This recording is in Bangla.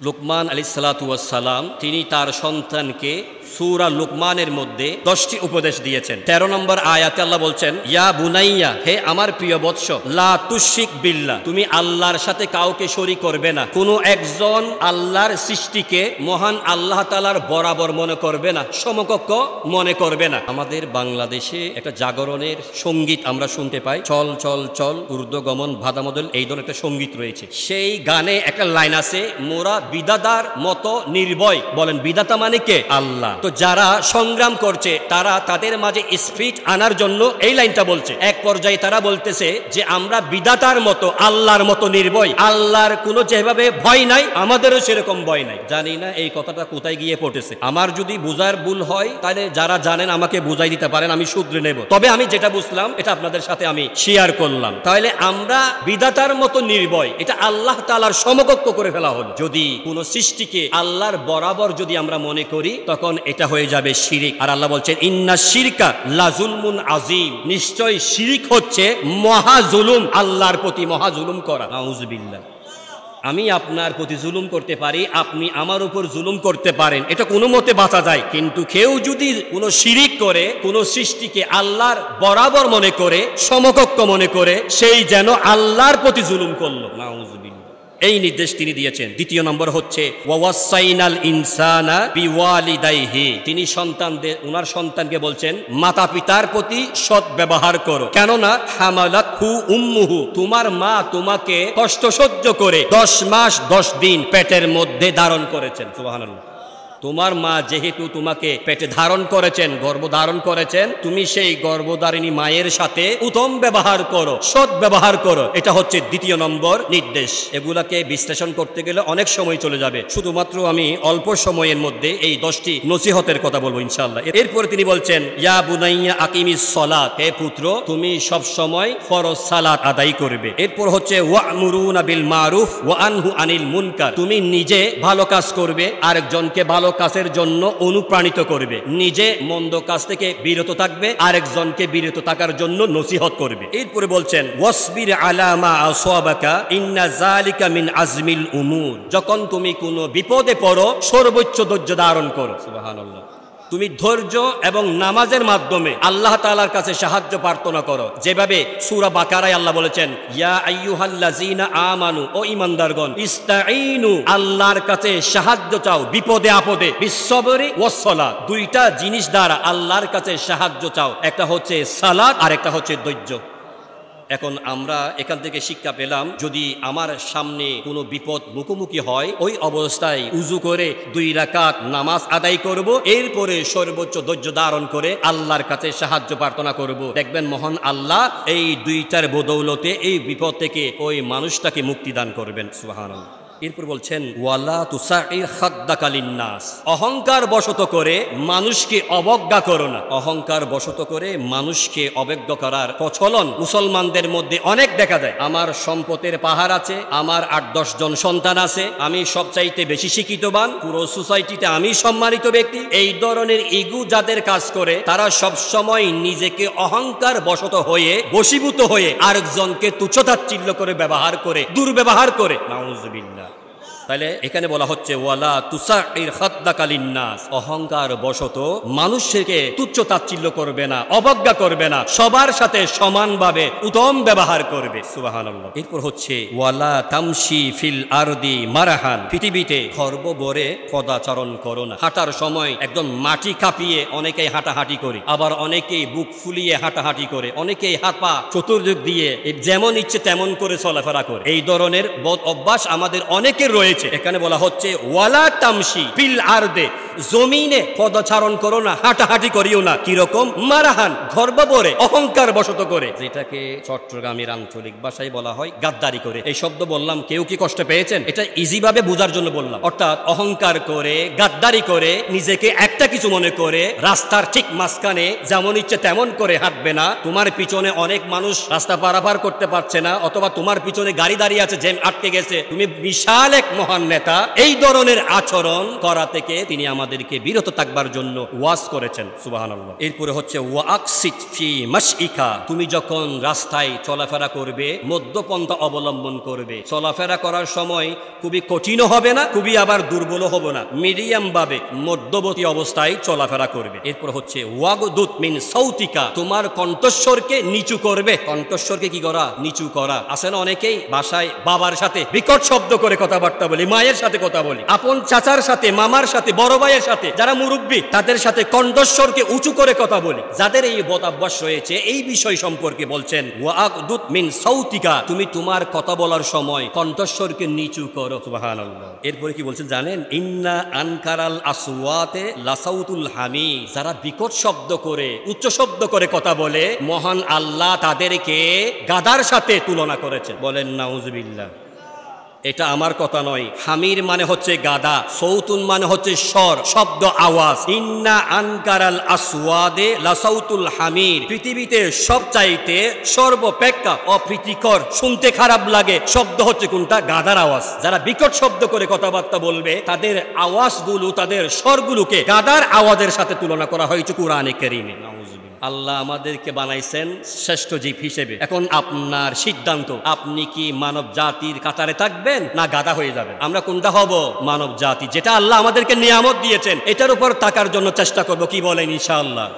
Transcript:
লুকমান আলাইহিসসালাতু ওয়াস সালাম তিনি তার সন্তানকে সূরা লুকমানের মধ্যে 10টি উপদেশ দিয়েছেন। 13 নম্বর আয়াতে আল্লাহ বলছেন, ইয়া বুনাইয়া, হে আমার প্রিয় বৎস, লা তুশরিক বিল্লাহ, তুমি আল্লাহর সাথে কাউকে শরীক করবে না। কোনো একজন আল্লাহর সৃষ্টিকে মহান আল্লাহ তাআলার বরাবর মনে করবে না, সমকক্ষ মনে করবে না। আমাদের বাংলাদেশে একটা জাগরণের সঙ্গীত আমরা শুনতে পাই, চল চল চল ঊর্ধ্বগমন বাধামদল, এই ধরনের একটা সঙ্গীত রয়েছে। সেই গানে একটা লাইন আছে, মোরা বিধাতার মতো নির্ভয়। বলেন বিধাতা মানে কে? আল্লাহ। তো যারা সংগ্রাম করছে তারা তাদের মাঝে স্পিরিট আনার জন্য এই লাইনটা বলছে। এক পর্যায়ে তারা বলতেছে যে আমরা বিধাতার মতো আল্লাহর মতো নির্ভয়, আল্লাহর কোনো যেভাবে ভয় নাই আমাদেরও সেরকম ভয় নাই। জানি না এই কথাটা কোথায় গিয়ে পড়েছে। আমার যদি বুঝার ভুল হয় তাহলে যারা জানেন আমাকে বুঝাই দিতে পারেন, আমি শুধরে নেব। তবে আমি যেটা বুঝলাম এটা আপনাদের সাথে আমি শেয়ার করলাম। তাহলে আমরা বিধাতার মতো নির্ভয়, এটা আল্লাহ তাআলার সমকক্ষ করে ফেলা হলো। যদি কোনো সৃষ্টিকে আল্লাহর বরাবর যদি আমরা মনে করি তখন এটা হয়ে যাবে শিরিক। আর আল্লাহ বলছেন, ইন্না শিরকা লাজুলমুন আযীম, নিশ্চয় শিরিক হচ্ছে মহা জুলুম, আল্লাহর প্রতি মহা জুলুম করা। নাউযুবিল্লাহ। আমি আপনার প্রতি জুলুম করতে পারি, আপনি আমার উপর জুলুম করতে পারেন, এটা কোনো মতে বাঁচা যায়। কিন্তু কেউ যদি কোনো শিরিক করে, কোনো সৃষ্টিকে আল্লাহর বরাবর মনে করে, সমকক্ষ মনে করে, সেই যেন আল্লাহর প্রতি জুলুম করলো। নাউযুবিল্লাহ। এই নির্দেশ তিনি দিয়েছেন। দ্বিতীয় নম্বর হচ্ছে ওয়াসাইনাল ইনসানা বিওয়ালিদাইহি, তিনি সন্তানদের, ওনার সন্তানকে বলছেন মাতা পিতার প্রতি সৎ ব্যবহার করো। কেননা হামালাতহু উম্মুহু, তোমার মা তোমাকে কষ্ট সহ্য করে 10 মাস 10 দিন পেটের মধ্যে ধারণ করেছেন। সুবহানাল্লাহ। তোমার মা যেহেতু তোমাকে পেটে ধারণ করেছেন, গর্ভ ধারণ করেছেন, তুমি সেই গর্ভধারিণী মায়ের সাথে উত্তম ব্যবহার করো, সৎ ব্যবহার করো। এটা হচ্ছে দ্বিতীয় নম্বর নির্দেশ। এগুলাকে বিশ্লেষণ করতে গেলে অনেক সময় চলে যাবে, শুধুমাত্র আমি অল্প সময়ের মধ্যে এই 10টি নসিহতের কথা বলবো ইনশাআল্লাহ। এরপরে তিনি বলছেন, ইয়া বুনাইয়া আকিমিস সালাত, হে পুত্র তুমি সব সময় ফরজ সালাত আদায় করবে। এরপর হচ্ছে ওয়া'মুরুনা বিল মারুফ ওয়া আনহু আনিল মুনকার, তুমি নিজে ভালো কাজ করবে, আরেকজনকে ভালো কাজের জন্য অনুপ্রাণিত করবে, নিজে মন্দ কাজ থেকে বিরত থাকবে, আরেকজনকে বিরত থাকার জন্য নসিহত করবে। এরপরে বলছেন ওয়াসবির আলা মা আসাবাকা ইন্না যালিকা মিন আজমিল উমুর, যখন তুমি কোনো বিপদে পড়ো সর্বোচ্চ ধৈর্য ধারণ করো। সুবহানাল্লাহ। তুমি ধৈর্য এবং নামাজের মাধ্যমে আল্লাহ তাআলার কাছে সাহায্য প্রার্থনা করো। যেভাবে সূরা বাকারায় আল্লাহ বলেছেন, ইয়া আইয়ুহাল্লাযীনা আমানু, ও ঈমানদারগণ, ইস্তাঈনু, আল্লাহর কাছে সাহায্য চাও বিপদে আপদে, বিসসবরি ওয়াস সালাত, দুইটা জিনিস দ্বারা আল্লাহর কাছে সাহায্য চাও, একটা হচ্ছে সালাত আর একটা হচ্ছে ধৈর্য। এখন আমরা এখান থেকে শিক্ষা পেলাম, যদি আমার সামনে কোনো বিপদ মুখোমুখি হয়, ওই অবস্থায় উজু করে 2 রাকাত নামাজ আদায় করব, এরপরে সর্বোচ্চ ধৈর্য ধারণ করে আল্লাহর কাছে সাহায্য প্রার্থনা করব। দেখবেন মহান আল্লাহ এই 2টার বদৌলতে এই বিপদ থেকে ওই মানুষটাকে মুক্তি দান করবেন। সুবহানাল্লাহ। এরপর বলছেন ওয়ালা তুসাইর খাদ্দাকা লিন্নাস, অহংকার বশত করে মানুষকে অবজ্ঞা করো না। অহংকার বশত করে মানুষকে অবজ্ঞা করার প্রচলন মুসলমানদের মধ্যে অনেক দেখা যায়। আমার সম্পদের পাহাড় আছে, আমার 8-10 জন সন্তান আছে, আমি সবচাইতে বেশি শিক্ষিতবান, পুরো সোসাইটিতে আমি সম্মানিত ব্যক্তি, এই ধরনের ইগু যাদের কাজ করে তারা সব সময় নিজেকে অহংকার বশত হয়ে বশীভূত হয়ে আরেকজনকে তুচ্ছতাচ্ছিল্য করে ব্যবহার করে, দুর্ব্যবহার করে। নাউযুবিল্লাহ। তাহলে এখানে বলা হচ্ছে ওয়ালা তুসাইর খাদ্দাকা লিন্নাস, অহংকার বশত মানুষকে তুচ্ছ তাচ্ছিল্য করবে না, অবজ্ঞা করবে না, সবার সাথে সমানভাবে উত্তম ব্যবহার করবে। সুবহানাল্লাহ। এরপর হচ্ছে ওয়ালা তামশি ফিল আরদি মারাহান, পৃথিবীতে খর্ব ভরে পদাচরণ করো না। হাঁটার সময় একদম মাটি কাঁপিয়ে অনেকেই হাঁটাহাঁটি করে, আবার অনেকেই বুক ফুলিয়ে হাঁটাহাঁটি করে, অনেকেই হাত পা চতুর্দিক দিয়ে যেমন ইচ্ছে তেমন করে চলাফেরা করে। এই ধরনের বদ অভ্যাস আমাদের অনেকের রয়েছে। এখানে বলা হচ্ছে ওয়ালা তামশি ফিল আরদে, জমিনে পদচারণ করো না, হাঁটাহাঁটি করিও না। কিরকম? মারাহান, গর্বভরে, অহংকার বশত করে, যেটাকে চট্টগ্রামের আঞ্চলিক ভাষায় বলা হয় গাদ্দারি করে। এই শব্দ বললাম, কেউ কি কষ্ট পেয়েছেন? এটা ইজি ভাবে বোঝার জন্য বললাম। অর্থাৎ অহংকার করে, গাদ্দারি করে, নিজেকে একটা কিছু মনে করে রাস্তার ঠিক মাঝখানে যেমন ইচ্ছে তেমন করে হাঁটবে না। তোমার পিছনে অনেক মানুষ রাস্তা পারাপার করতে পারছে না, অথবা তোমার পিছনে গাড়ি দাঁড়িয়ে আছে, জ্যাম আটকে গেছে, তুমি বিশাল এক মহান নেতা। এই ধরনের আচরণ করা থেকে তিনি আমাদের আমাদেরকে বিরত থাকবার জন্য ওয়াজ করেছেন। সুবহানাল্লাহ। এরপরে হচ্ছে ওয়াকসিত ফি মাশইকা, তুমি যখন রাস্তায় চলাফেরা করবে মধ্যপন্থা অবলম্বন করবে। চলাফেরা করার সময় খুবই কঠিনও হবে না, খুবই আবার দুর্বলও হবে না, মিডিয়াম ভাবে মধ্যবর্তী অবস্থায় চলাফেরা করবে। এরপর হচ্ছে ওয়াগদুত মিন সাউতিকা, তোমার কণ্ঠস্বরকে নিচু করবে। কণ্ঠস্বরকে কি করা? নিচু করা। আছে না অনেকেই বাসায় বাবার সাথে বিকট শব্দ করে কথাবার্তা বলি, মায়ের সাথে কথা বলি, আপন চাচার সাথে, মামার সাথে, বড় ভাইয়ের সাথে, যারা মুরব্বী তাদের সাথে কণ্ঠস্বরকে উঁচু করে কথা বলি। যাদের এই বদাভ্যাস রয়েছে এই বিষয় সম্পর্কে বলছেন ওয়াগদুত মিন সাউতিকা, তুমি তোমার কথা বলার সময় কণ্ঠস্বরকে নিচু করো। সুবহানাল্লাহ। এরপরে কি বলছেন জানেন? ইন্না আনকারাল আসওয়াতে লাসাউতুল হামি, যারা বিকট শব্দ করে উচ্চ শব্দ করে কথা বলে মহান আল্লাহ তাদেরকে গাধার সাথে তুলনা করেছেন। বলেন নাউজুবিল্লাহ। এটা আমার কথা নয়। হামির মানে হচ্ছে গাদা, সৌতুন মানে হচ্ছে স্বর, শব্দ, আওয়াজ। ইন্না আনকারাল আসওয়াদে লাসাউতুল হামির, পৃথিবীতে সবচাইতে সর্বপেক্ষা অপ্রীতিকর, শুনতে খারাপ লাগে শব্দ হচ্ছে কোনটা? গাদার আওয়াজ। যারা বিকট শব্দ করে কথাবার্তা বলবে তাদের আওয়াজগুলো, তাদের স্বরগুলোকে গাদার আওয়াজের সাথে তুলনা করা হয়েছে কোরআনে কারীমে। নাউজুবিল্লাহ। আল্লাহ আমাদেরকে বানাইছেন শ্রেষ্ঠ জীব হিসেবে। এখন আপনার সিদ্ধান্ত, আপনি কি মানব জাতির কাতারে থাকবেন না গাধা হয়ে যাবেন? আমরা কোনটা হব? মানব জাতি, যেটা আল্লাহ আমাদেরকে নিয়ামত দিয়েছেন এটার উপর থাকার জন্য চেষ্টা করব। কি বলেন ইনশাআল্লাহ?